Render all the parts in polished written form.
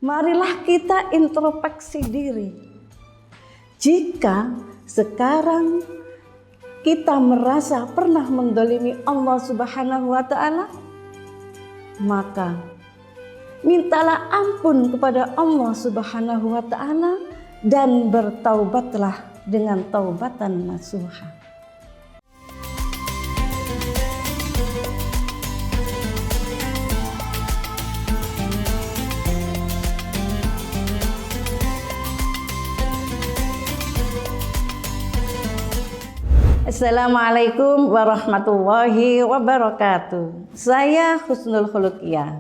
Marilah kita introspeksi diri. Jika sekarang kita merasa pernah mendolimi Allah Subhanahu wa Ta'ala, maka mintalah ampun kepada Allah Subhanahu wa Ta'ala dan bertaubatlah dengan taubatan nasuha. Assalamualaikum warahmatullahi wabarakatuh. Saya Husnul Khuluqiyah.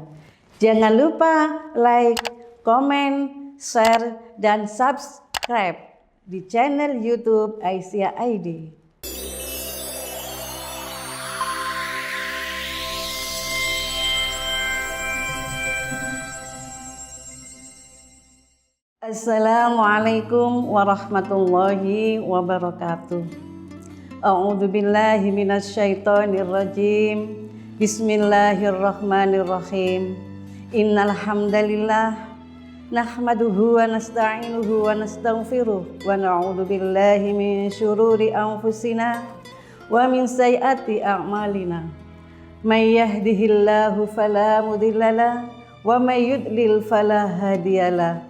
Jangan lupa like, komen, share, dan subscribe di channel YouTube Aisyah ID. Assalamualaikum warahmatullahi wabarakatuh. A'udzu billahi minasyaitonir rajim. Bismillahirrahmanirrahim. Innal hamdalillah nahmaduhu wa nasta'inuhu wa nastaghfiruh wa na'udzu billahi min syururi anfusina wa min sayyiati a'malina. May yahdihillahu fala mudhillalah wa may yudlil fala hadiyalah.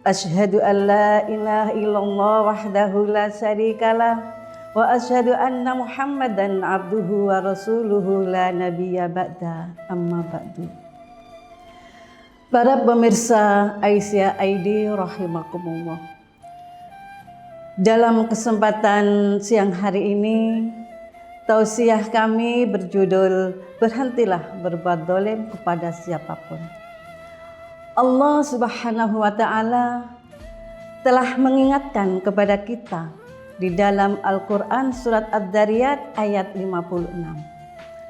Asyhadu an la ilaha illallah wahdahu la syarikalah wa asyhadu anna Muhammadan abduhu wa rasuluhu la nabiyya ba'da, amma ba'du. Para pemirsa Aisyah ID rahimakumullah. Dalam kesempatan siang hari ini, tausiah kami berjudul berhentilah berbuat dolim kepada siapapun. Allah Subhanahu wa Ta'ala telah mengingatkan kepada kita di dalam Al-Quran surat Ad-Dariyat ayat 56.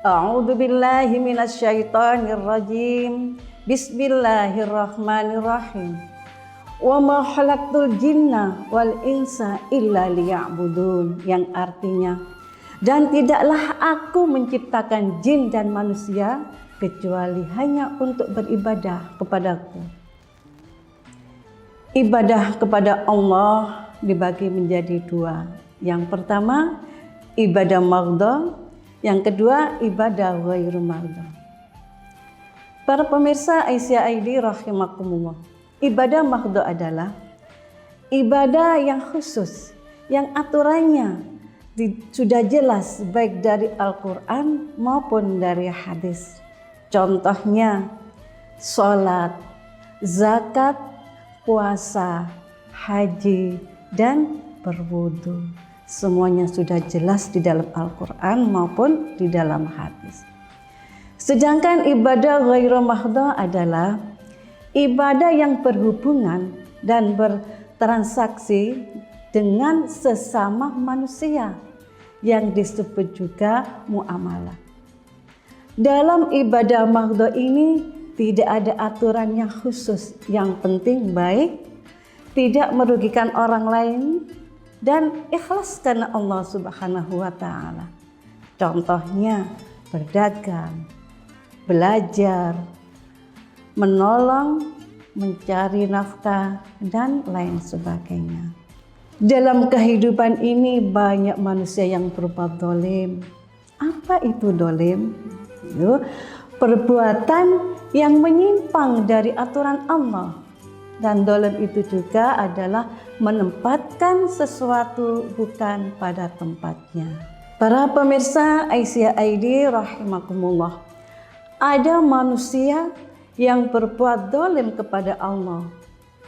A'udzu billahi minasyaitonir rajim. Bismillahirrahmanirrahim. Wa ma khalaqtul jinna wal insa illa liya'budun, yang artinya, dan tidaklah aku menciptakan jin dan manusia kecuali hanya untuk beribadah kepadaku. Ibadah kepada Allah dibagi menjadi dua. Yang pertama ibadah mardha, yang kedua ibadah ghairu mardha. Para pemirsa Aisyah ID rahimakumullah, ibadah mardha adalah ibadah yang khusus, yang aturannya sudah jelas baik dari Al-Quran maupun dari hadis. Contohnya sholat, zakat, puasa, haji, dan berwudu. Semuanya sudah jelas di dalam Al-Quran maupun di dalam hadis. Sedangkan ibadah ghairu mardha adalah ibadah yang berhubungan dan bertransaksi dengan sesama manusia, yang disebut juga muamalah. Dalam ibadah mardha ini tidak ada aturan yang khusus, yang penting baik, tidak merugikan orang lain, dan ikhlas karena Allah Subhanahu wa Ta'ala. Contohnya berdagang, belajar, menolong, mencari nafkah, dan lain sebagainya. Dalam kehidupan ini banyak manusia yang berbuat dolim. Apa itu dolim? Perbuatan yang menyimpang dari aturan Allah. Dan dolim itu juga adalah menempatkan sesuatu bukan pada tempatnya. Para pemirsa Aisyah ID rahimakumullah, ada manusia yang berbuat dolim kepada Allah.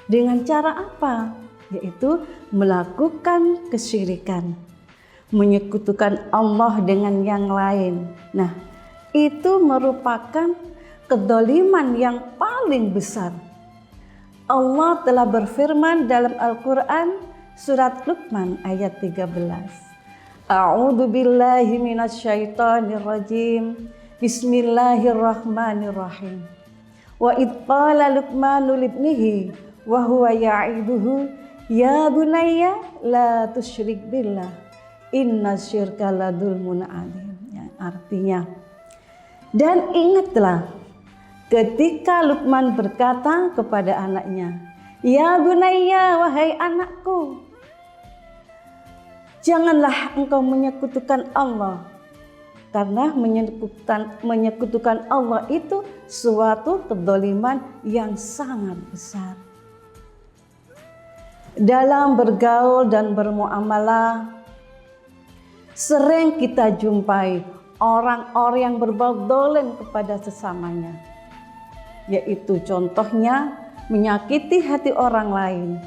Dengan cara apa? Yaitu melakukan kesyirikan, menyekutukan Allah dengan yang lain. Nah, itu merupakan kedoliman yang paling besar. Allah telah berfirman dalam Al-Quran surat Luqman ayat 13. A'udzu billahi minasyaitonir rajim. Bismillahirrahmanirrahim. Wa id qala Luqmanu libnihi wa huwa ya'iduhu ya bunayya la tusyrik billah innasyirka ladzulmun adzim. Artinya, dan ingatlah ketika Luqman berkata kepada anaknya, "Ya bunayya, wahai anakku, janganlah engkau menyekutukan Allah, karena menyekutukan Allah itu suatu kezaliman yang sangat besar." Dalam bergaul dan bermuamalah, sering kita jumpai orang-orang yang berbuat zalim kepada sesamanya, yaitu contohnya menyakiti hati orang lain,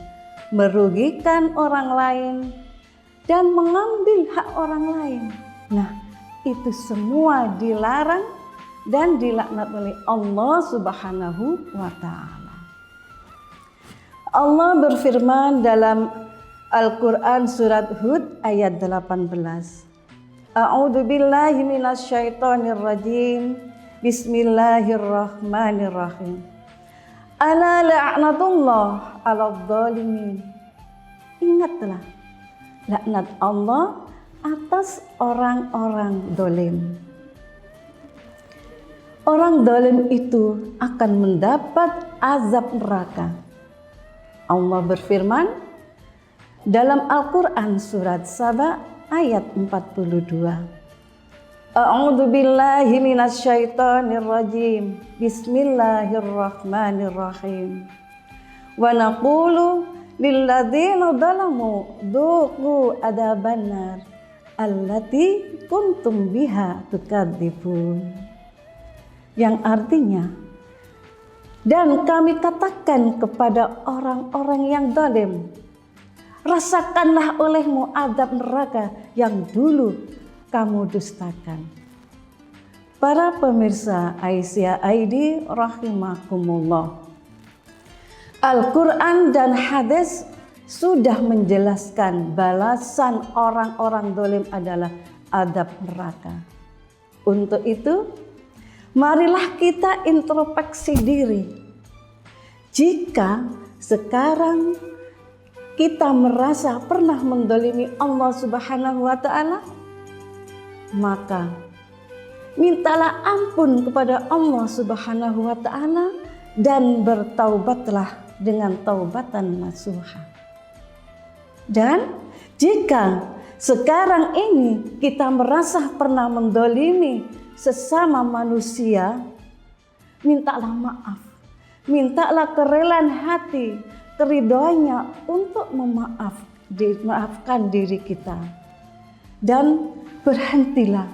merugikan orang lain, dan mengambil hak orang lain. Nah, itu semua dilarang dan dilaknat oleh Allah Subhanahu wa Ta'ala. Allah berfirman dalam Al-Quran surat Hud ayat 18. A'udzu billahi minasyaitonir rajim. Bismillahirrahmanirrahim. Ala la'natullah 'alal zalimin. Ingatlah laknat Allah atas orang-orang zalim. Orang zalim itu akan mendapat azab neraka. Allah berfirman dalam Al-Quran surat Saba ayat 42. A'udzu billahi minasyaitonir rajim. Bismillahirrahmanirrahim. Wa naqulu lilladzina zalamu dzuqu adzabannar allati kuntum biha tukadzibun. Yang artinya, dan kami katakan kepada orang-orang yang zalim, rasakanlah olehmu azab neraka yang dulu kamu dustakan. Para pemirsa Aisyah ID rahimakumullah, Al-Quran dan hadis sudah menjelaskan balasan orang-orang zalim adalah azab neraka. Untuk itu, marilah kita introspeksi diri. Jika sekarang kita merasa pernah menzalimi Allah Subhanahu wa Ta'ala, maka mintalah ampun kepada Allah Subhanahu wa Ta'ala dan bertaubatlah dengan taubatan nasuha. Dan jika sekarang ini kita merasa pernah menzalimi sesama manusia, mintalah maaf, mintalah kerelaan hati, keridhoannya untuk memaafkan diri kita, dan berhentilah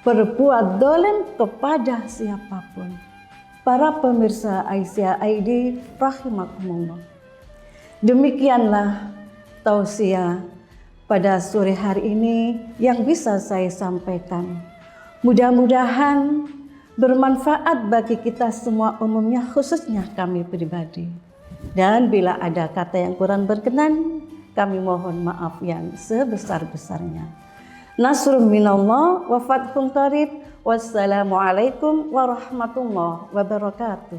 berbuat zalim kepada siapapun. Para pemirsa Aisyah ID rahimakumullah, demikianlah tausiah pada sore hari ini yang bisa saya sampaikan. Mudah-mudahan bermanfaat bagi kita semua umumnya, khususnya kami pribadi. Dan bila ada kata yang kurang berkenan, kami mohon maaf yang sebesar-besarnya. Nasrun minallah wa fathun qarib. Wassalamualaikum warahmatullahi wabarakatuh.